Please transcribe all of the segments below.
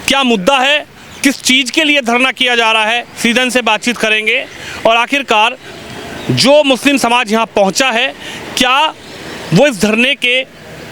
क्या मुद्दा है, किस चीज़ के लिए धरना किया जा रहा है, सीधन से बातचीत करेंगे। और आखिरकार जो मुस्लिम समाज यहाँ पहुँचा है, क्या वो इस धरने के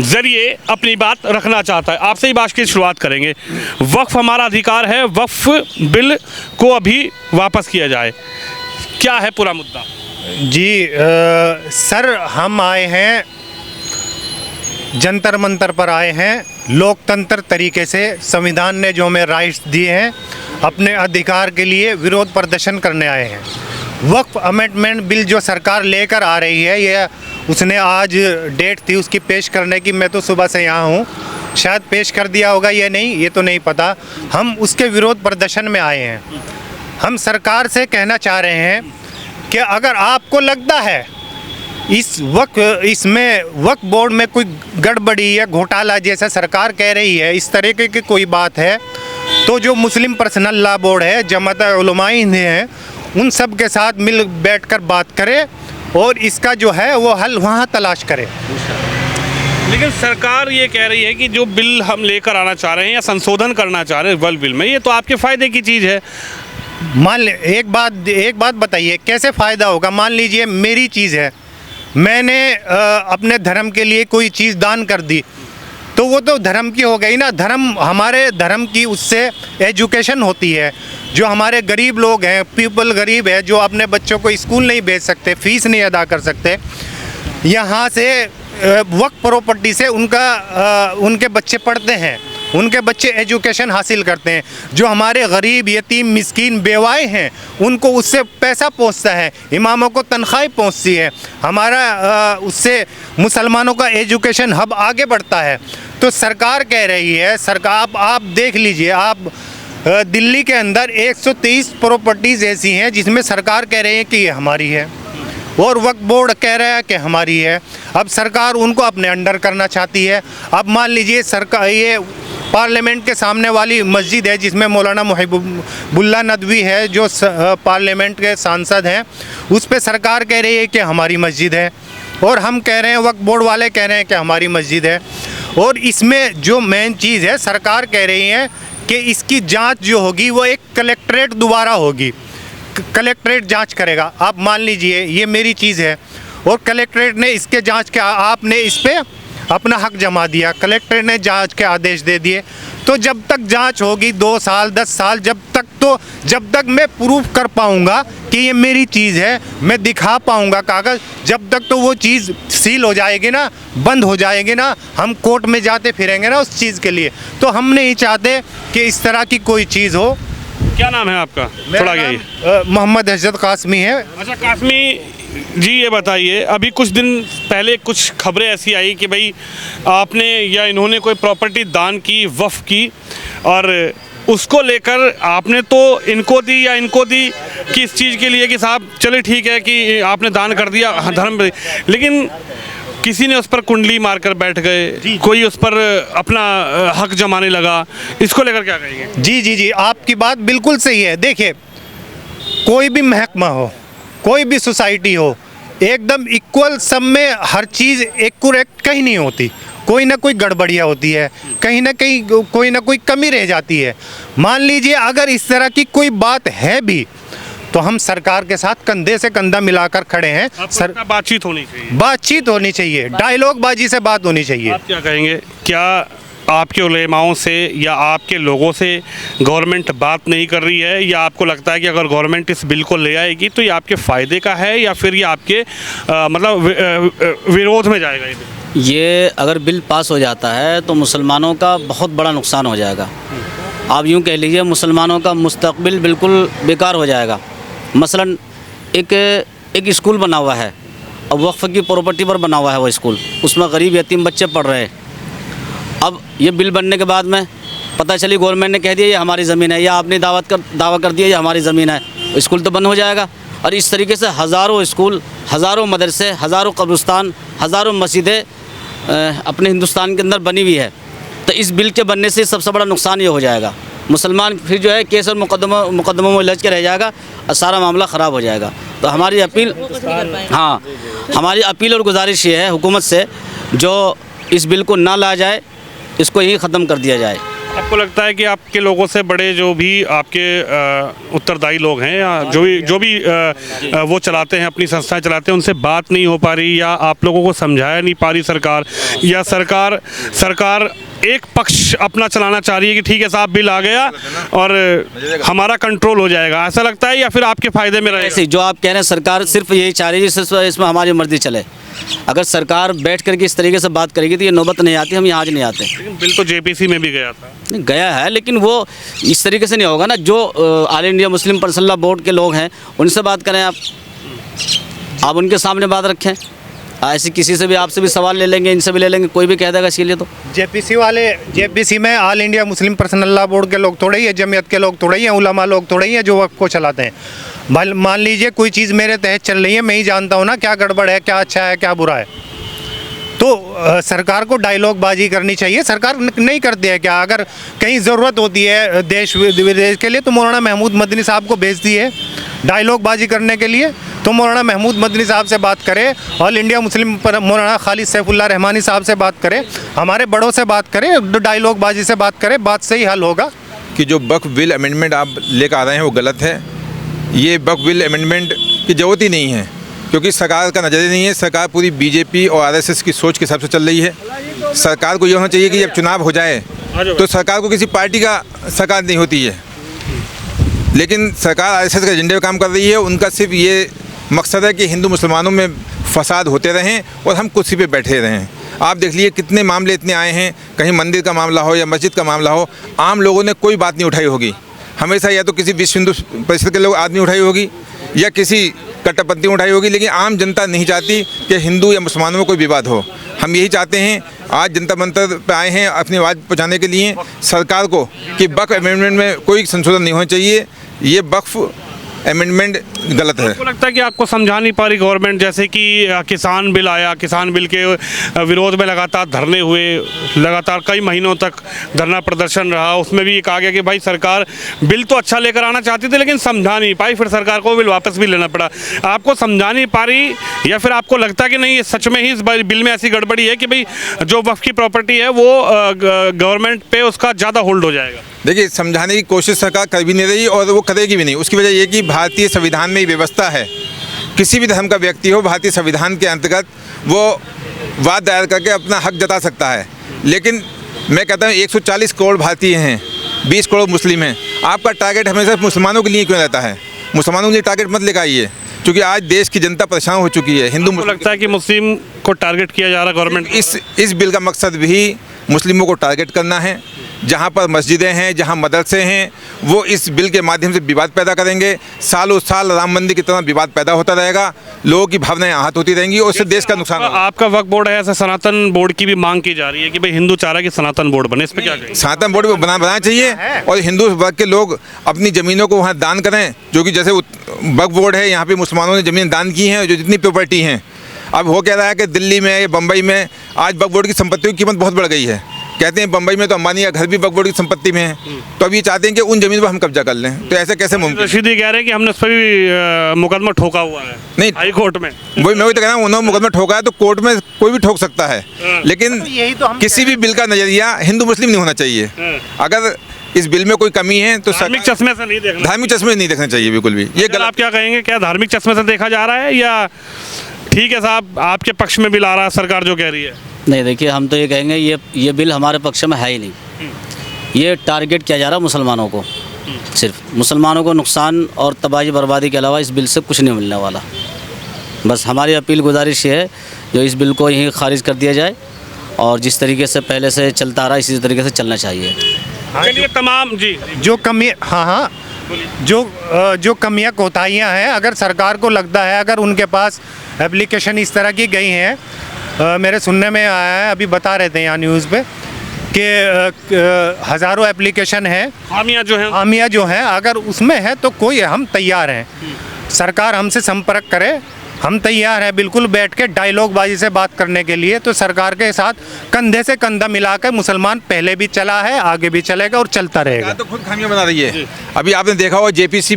ज़रिए अपनी बात रखना चाहता है। आपसे ही बात की शुरुआत करेंगे। वक्फ हमारा अधिकार है, वक्फ बिल को अभी वापस किया जाए, क्या है पूरा मुद्दा? जी सर, हम आए हैं जंतर मंतर पर आए हैं, लोकतंत्र तरीके से संविधान ने जो हमें राइट्स दिए हैं अपने अधिकार के लिए विरोध प्रदर्शन करने आए हैं। वक्फ अमेंडमेंट बिल जो सरकार लेकर आ रही है, ये उसने आज डेट थी उसकी पेश करने की, मैं तो सुबह से यहाँ हूँ, शायद पेश कर दिया होगा ये नहीं, ये तो नहीं पता। हम उसके विरोध प्रदर्शन में आए हैं। हम सरकार से कहना चाह रहे हैं कि अगर आपको लगता है इसमें वक्फ बोर्ड में कोई गड़बड़ी या घोटाला जैसा सरकार कह रही है, इस तरीके की कोई बात है, तो जो मुस्लिम पर्सनल लॉ बोर्ड है, जमात उलमा हिंद हैं, उन सब के साथ मिल बैठकर बात करें और इसका जो है वो हल वहाँ तलाश करें। लेकिन सरकार ये कह रही है कि जो बिल हम लेकर आना चाह रहे हैं या संशोधन करना चाह रहे हैं वक्फ बिल में, ये तो आपके फ़ायदे की चीज़ है। मान ले एक बात बताइए, कैसे फ़ायदा होगा? मान लीजिए मेरी चीज़ है, मैंने अपने धर्म के लिए कोई चीज़ दान कर दी, तो वो तो धर्म की हो गई ना। धर्म, हमारे धर्म की उससे एजुकेशन होती है। जो हमारे गरीब लोग हैं, पीपल गरीब है, जो अपने बच्चों को स्कूल नहीं भेज सकते, फीस नहीं अदा कर सकते, यहाँ से वक्फ प्रॉपर्टी से उनके बच्चे पढ़ते हैं, उनके बच्चे एजुकेशन हासिल करते हैं। जो हमारे गरीब, यतीम, मिस्कीन, बेवाएँ हैं, उनको उससे पैसा पहुंचता है, इमामों को तनख्वाह पहुंचती है, हमारा उससे मुसलमानों का एजुकेशन हब आगे बढ़ता है। तो सरकार कह रही है, सरकार आप देख लीजिए, आप दिल्ली के अंदर 123 प्रॉपर्टीज़ ऐसी हैं जिसमें सरकार कह रही है कि ये हमारी है और वक्फ बोर्ड कह रहा है कि हमारी है। अब सरकार उनको अपने अंडर करना चाहती है। अब मान लीजिए सरकार, ये पार्लियामेंट के सामने वाली मस्जिद है जिसमें मौलाना मुहिबुल्लाह नदवी है, जो पार्लियामेंट के सांसद हैं, उस पर सरकार कह रही है कि हमारी मस्जिद है, और हम कह रहे हैं, वक्फ बोर्ड वाले कह रहे हैं कि हमारी मस्जिद है। और इसमें जो मेन चीज़ है, सरकार कह रही है कि इसकी जांच जो होगी वो एक कलेक्ट्रेट दोबारा होगी, कलेक्ट्रेट जांच करेगा। आप मान लीजिए ये मेरी चीज़ है और कलेक्ट्रेट ने इसके जांच के, आपने इस पर अपना हक जमा दिया, कलेक्ट्रेट ने जांच के आदेश दे दिए, तो जब तक जांच होगी 2 साल 10 साल, जब तक मैं प्रूफ कर पाऊंगा कि ये मेरी चीज़ है, मैं दिखा पाऊंगा कागज़, जब तक तो वो चीज़ सील हो जाएगी ना, बंद हो जाएगी ना, हम कोर्ट में जाते फिरेंगे ना उस चीज़ के लिए। तो हम नहीं चाहते कि इस तरह की कोई चीज़ हो। क्या नाम है आपका? थोड़ा गया। मोहम्मद हजरत कासमी है। अच्छा कासमी जी, ये बताइए, अभी कुछ दिन पहले कुछ खबरें ऐसी आई कि भाई आपने या इन्होंने कोई प्रॉपर्टी दान की, वक्फ की, और उसको लेकर आपने तो इनको दी या इनको दी किस चीज़ के लिए कि साहब चले ठीक है कि आपने दान कर दिया धर्म, लेकिन किसी ने उस पर कुंडली मारकर बैठ गए, कोई उस पर अपना हक जमाने लगा, इसको लेकर क्या कहेंगे? जी, आपकी बात बिल्कुल सही है। देखिए, कोई भी महकमा हो, कोई भी सोसाइटी हो, एकदम इक्वल, सब में हर चीज़ एक्यूरेट कहीं नहीं होती, कोई ना कोई गड़बड़ियाँ होती है, कहीं ना कहीं कोई ना कोई कमी रह जाती है। मान लीजिए अगर इस तरह की कोई बात है भी, तो हम सरकार के साथ कंधे से कंधा मिलाकर खड़े हैं। बातचीत होनी चाहिए, बातचीत होनी चाहिए, डायलॉग बाजी से बात होनी चाहिए। आप क्या कहेंगे? क्या आपके उलेमाओं से या आपके लोगों से गवर्नमेंट बात नहीं कर रही है, या आपको लगता है कि अगर गवर्नमेंट इस बिल को ले आएगी तो ये आपके फ़ायदे का है, या फिर ये आपके मतलब विरोध में जाएगा? ये अगर बिल पास हो जाता है तो मुसलमानों का बहुत बड़ा नुकसान हो जाएगा। आप यूँ कह लीजिए, मुसलमानों का मुस्तकबिल बिल्कुल बेकार हो जाएगा। मसलन एक स्कूल बना हुआ है और वक्फ की प्रॉपर्टी पर बना हुआ है वो स्कूल, उसमें गरीब यतीम बच्चे पढ़ रहे हैं। अब ये बिल बनने के बाद में पता चली गवर्नमेंट ने कह दिया ये हमारी ज़मीन है, या आपने दावा कर दिया ये हमारी ज़मीन है, स्कूल तो बंद हो जाएगा। और इस तरीके से हज़ारों स्कूल, हज़ारों मदरसे, हज़ारों कब्रिस्तान, हज़ारों मस्जिदें अपने हिंदुस्तान के अंदर बनी हुई है। तो इस बिल के बनने से सबसे बड़ा नुकसान ये हो जाएगा, मुसलमान फिर जो है केस और मुकदमों में उलझ के रह जाएगा और सारा मामला ख़राब हो जाएगा। तो हमारी अपील, हाँ, हमारी अपील और गुजारिश ये है हुकूमत से, जो इस बिल को ना लाया जाए, इसको यही ख़त्म कर दिया जाए। आपको लगता है कि आपके लोगों से बड़े जो भी आपके उत्तरदायी लोग हैं या जो भी वो चलाते हैं, अपनी संस्थाएं चलाते हैं, उनसे बात नहीं हो पा रही या आप लोगों को समझाया नहीं पा रही सरकार, या सरकार एक पक्ष अपना चलाना चाह रही है कि ठीक है साहब बिल आ गया और हमारा कंट्रोल हो जाएगा, ऐसा लगता है, या फिर आपके फायदे में रहेगा? ऐसे जो आप कह रहे हैं सरकार सिर्फ यही चाह रही है सिर्फ इसमें हमारी मर्जी चले। अगर सरकार बैठ करके इस तरीके से बात करेगी तो ये नौबत नहीं आती, हम यहाँ आज नहीं आते। लेकिन बिल तो जेपीसी में भी गया था। नहीं गया है, लेकिन वो इस तरीके से नहीं होगा ना। जो all India Muslim personal law board के लोग हैं उनसे बात करें आप उनके सामने बात रखें। ऐसे किसी से भी आपसे भी सवाल ले लेंगे, इनसे भी ले लेंगे, कोई भी कह देगा इसके लिए। तो जेपीसी में all India Muslim personal law board के लोग थोड़े ही है, जमीयत के लोग थोड़े ही हैं, उलमा लोग थोड़े ही हैं जो वक्फ को चलाते हैं। मान लीजिए कोई चीज़ मेरे तहत चल रही है, मैं ही जानता हूँ ना क्या गड़बड़ है, क्या अच्छा है, क्या बुरा है। तो सरकार को डायलॉग बाजी करनी चाहिए। सरकार नहीं करती है क्या? अगर कहीं ज़रूरत होती है देश विदेश के लिए तो मौलाना महमूद मदनी साहब को भेजती है डायलॉग बाजी करने के लिए। तो मौलाना महमूद मदनी साहब से बात करें, ऑल इंडिया मुस्लिम पर मौलाना खालिद सैफुल्लाह रहमानी साहब से बात करें, हमारे बड़ों से बात करें, डायलॉग बाजी से बात करें, बात से ही हल होगा। कि जो वक्फ बिल अमेंडमेंट आप लेकर आ रहे हैं वो गलत है। ये वक्फ बिल अमेंडमेंट की ज़रूरत ही नहीं है, क्योंकि सरकार का नज़रिया नहीं है। सरकार पूरी बीजेपी और आरएसएस की सोच के हिसाब से चल रही है। सरकार को ये होना चाहिए कि जब चुनाव हो जाए तो सरकार को किसी पार्टी का सरकार नहीं होती है, लेकिन सरकार आरएसएस के एजेंडे पर काम कर रही है। उनका सिर्फ ये मकसद है कि हिंदू मुसलमानों में फसाद होते रहें और हम कुर्सी पे बैठे रहें। आप देख लीजिए कितने मामले इतने आए हैं, कहीं मंदिर का मामला हो या मस्जिद का मामला हो, आम लोगों ने कोई बात नहीं उठाई होगी। हमेशा या तो किसी विश्व हिंदू परिषद के लोग आदमी उठाई होगी या किसी कट्टरपंथी उठाई होगी, लेकिन आम जनता नहीं चाहती कि हिंदू या मुसलमानों में कोई विवाद हो। हम यही चाहते हैं, आज जनता मंतर पे आए हैं अपनी आवाज़ पहुँचाने के लिए सरकार को कि वक्फ अमेंडमेंट में कोई संशोधन नहीं होना चाहिए। ये वक्फ अमेंडमेंट गलत है। आपको लगता है कि आपको समझा नहीं पा रही गवर्नमेंट? जैसे कि किसान बिल आया, किसान बिल के विरोध में लगातार धरने हुए, लगातार कई महीनों तक धरना प्रदर्शन रहा, उसमें भी ये कहा गया कि भाई सरकार बिल तो अच्छा लेकर आना चाहती थी लेकिन समझा नहीं पाई, फिर सरकार को बिल वापस भी लेना पड़ा। आपको समझा नहीं पा रही या फिर आपको लगता है कि नहीं ये सच में ही इस बिल में ऐसी गड़बड़ी है कि भाई जो वक्फ की प्रॉपर्टी है वो गवर्नमेंट पे उसका ज़्यादा होल्ड हो जाएगा? देखिए, समझाने की कोशिश सरकार कर भी नहीं रही और वो करेगी भी नहीं। उसकी वजह ये कि भारतीय संविधान में व्यवस्था है, किसी भी धर्म का व्यक्ति हो भारतीय संविधान के अंतर्गत वो वाद दायर करके अपना हक जता सकता है। लेकिन मैं कहता हूँ 140 करोड़ भारतीय हैं, 20 करोड़ मुस्लिम हैं। आपका टारगेट हमेशा मुसलमानों के लिए क्यों रहता है? मुसलमानों के लिए टारगेट मत लेकर आइए, क्योंकि आज देश की जनता परेशान हो चुकी है। हिंदू मुझे लगता है कि मुस्लिम को टारगेट किया जा रहा है गवर्नमेंट। इस बिल का मकसद भी मुस्लिमों को टारगेट करना है। जहाँ पर मस्जिदें हैं, जहाँ मदरसे हैं, वो इस बिल के माध्यम से विवाद पैदा करेंगे। सालों साल राम मंदिर की तरह विवाद पैदा होता रहेगा, लोगों की भावनाएं आहत होती रहेंगी और उससे देश का नुकसान होगा। आपका वक्फ बोर्ड है, ऐसा सनातन बोर्ड की भी मांग की जा रही है कि भाई हिंदू चाह रहा है कि सनातन बोर्ड बने, इस पर क्या कहेंगे? सनातन बोर्ड बनाना चाहिए और हिंदू वर्ग के लोग अपनी ज़मीनों को वहाँ दान करें, जो कि जैसे वक्फ बोर्ड है, यहाँ पर मुसलमानों ने ज़मीन दान की हैं, जो जितनी प्रॉपर्टी हैं। अब हो क्या रहा है कि दिल्ली में या बम्बई में आज वक्फ बोर्ड की संपत्तियों की कीमत बहुत बढ़ गई है। कहते हैं बम्बई में तो अंबानी का घर भी वक्फ बोर्ड की संपत्ति में है, तो अब ये चाहते हैं कि उन जमीन पर हम कब्जा कर लें। तो ऐसे कैसे मुमकिन? रशीदी कह रहे हैं कि हमने उस पर भी मुकदमा ठोका हुआ है, नहीं हाई कोर्ट में। वही मैं तो कह रहा हूँ, उन्होंने मुकदमा ठोका है तो कोर्ट में कोई भी ठोक सकता है, लेकिन किसी भी बिल का नजरिया हिंदू मुस्लिम नहीं होना चाहिए। अगर इस बिल में कोई कमी है तो धार्मिक चश्मे से नहीं देखना, धार्मिक चश्मे से नहीं देखना चाहिए बिल्कुल भी। ये गलत। आप क्या कहेंगे, क्या धार्मिक चश्मे से देखा जा रहा है या ठीक है साहब आपके पक्ष में बिल आ रहा है सरकार जो कह रही है? नहीं, देखिए हम तो ये कहेंगे ये बिल हमारे पक्ष में है ही नहीं। ये टारगेट किया जा रहा है मुसलमानों को, सिर्फ मुसलमानों को नुकसान और तबाही बर्बादी के अलावा इस बिल से कुछ नहीं मिलने वाला। बस हमारी अपील गुजारिश ये है जो इस बिल को यहीं खारिज कर दिया जाए और जिस तरीके से पहले से चलता रहा इसी तरीके से चलना चाहिए। चलिए तमाम जी जो कमी जो कमियां कोताहियां हैं, अगर सरकार को लगता है, अगर उनके पास एप्लीकेशन इस तरह की गई हैं, मेरे सुनने में आया है, अभी बता रहे थे यहाँ न्यूज़ पे कि हज़ारों एप्लीकेशन हैं, हामिया जो हैं, अगर उसमें है तो कोई हम तैयार हैं। सरकार हमसे संपर्क करे, हम तैयार हैं बिल्कुल बैठ के डायलॉग बाजी से बात करने के लिए। तो सरकार के साथ कंधे से कंधा मिलाकर मुसलमान पहले भी चला है, आगे भी चलेगा और चलता रहेगा। तो खुद खामियां बना रही है। अभी आपने देखा होगा जेपीसी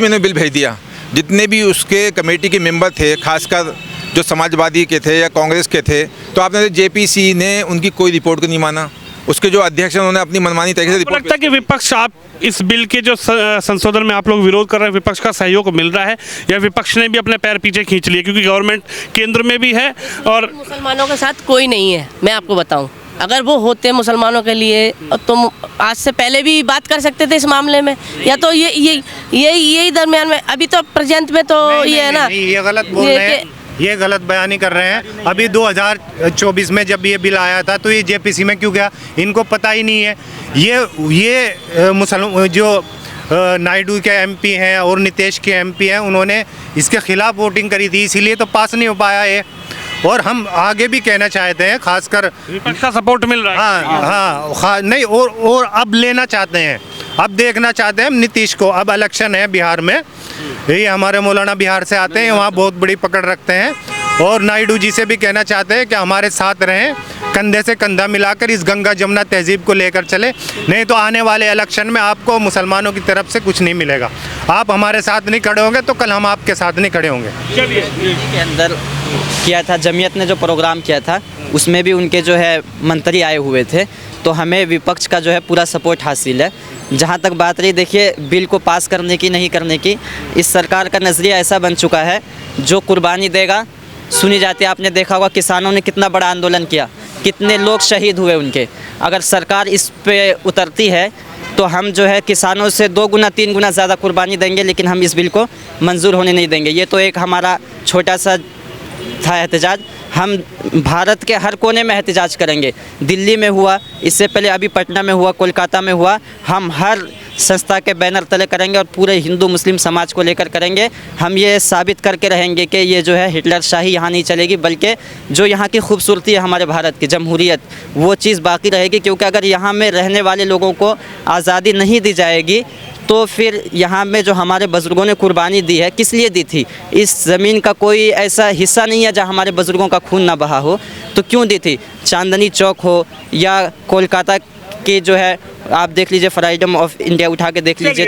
में बिल भेज दिया, जितने भी उसके कमेटी के मेंबर थे, खासकर जो समाजवादी के थे या कांग्रेस के थे, तो आपने जेपीसी ने उनकी कोई रिपोर्ट को नहीं माना, उसके जो अध्यक्ष हैं उन्होंने अपनी मनमानी तरीके से आपको रिपोर्ट लगता है कि विपक्ष, आप इस बिल के जो संशोधन में आप लोग विरोध कर रहे हैं, विपक्ष का सहयोग मिल रहा है या विपक्ष ने भी अपने पैर पीछे खींच लिए, क्योंकि गवर्नमेंट केंद्र में भी है और मुसलमानों के साथ कोई नहीं है। मैं आपको बताऊं, अगर वो होते मुसलमानों के लिए तो आज से पहले भी बात कर सकते थे इस मामले में, या तो यही दरमियान में। अभी तो प्रेजेंट में तो ये है ना, ये गलत बोल रहे हैं, ये गलत बयानी कर रहे हैं। अभी 2024 में जब ये बिल आया था तो ये जेपीसी में क्यों गया, इनको पता ही नहीं है। ये मुसलमान जो नायडू के एमपी हैं और नीतीश के एमपी हैं, उन्होंने इसके खिलाफ वोटिंग करी थी, इसीलिए तो पास नहीं हो पाया ये। और हम आगे भी कहना चाहते हैं, खासकर विपक्ष का सपोर्ट मिल रहा है। हाँ नहीं, और अब लेना चाहते हैं, अब देखना चाहते हैं नीतीश को। अब इलेक्शन है बिहार में, ये हमारे मौलाना बिहार से आते हैं, वहाँ बहुत बड़ी पकड़ रखते हैं। और नायडू जी से भी कहना चाहते हैं कि हमारे साथ रहें, कंधे से कंधा मिलाकर इस गंगा जमुना तहजीब को लेकर चले, नहीं तो आने वाले इलेक्शन में आपको मुसलमानों की तरफ से कुछ नहीं मिलेगा। आप हमारे साथ नहीं खड़े होंगे तो कल हम आपके साथ नहीं खड़े होंगे। के अंदर किया था, जमीयत ने जो प्रोग्राम किया था उसमें भी उनके जो है मंत्री आए हुए थे, तो हमें विपक्ष का जो है पूरा सपोर्ट हासिल है। जहाँ तक बात रही, देखिए बिल को पास करने की नहीं करने की, इस सरकार का नज़रिया ऐसा बन चुका है जो कुर्बानी देगा सुनी जाती है। आपने देखा होगा किसानों ने कितना बड़ा आंदोलन किया, कितने लोग शहीद हुए उनके। अगर सरकार इस पे उतरती है तो हम जो है किसानों से 2 गुना 3 गुना ज़्यादा कुर्बानी देंगे, लेकिन हम इस बिल को मंजूर होने नहीं देंगे। ये तो एक हमारा छोटा सा था एहतजाज, हम भारत के हर कोने में एहतजाज करेंगे। दिल्ली में हुआ, इससे पहले अभी पटना में हुआ, कोलकाता में हुआ, हम हर संस्था के बैनर तले करेंगे और पूरे हिंदू मुस्लिम समाज को लेकर करेंगे। हम ये साबित करके रहेंगे कि ये जो है हिटलर शाही यहाँ नहीं चलेगी, बल्कि जो यहाँ की खूबसूरती है हमारे भारत की जमहूरियत, वो चीज़ बाकी रहेगी। क्योंकि अगर यहाँ में रहने वाले लोगों को आज़ादी नहीं दी जाएगी तो फिर यहाँ में जो हमारे बुज़ुर्गों ने कुर्बानी दी है, किस लिए दी थी? इस ज़मीन का कोई ऐसा हिस्सा नहीं है जहाँ हमारे बुज़ुर्गों का खून ना बहा हो, तो क्यों दी थी? चांदनी चौक हो या कोलकाता के जो है, आप देख लीजिए फ्रीडम ऑफ इंडिया उठा के देख लीजिए।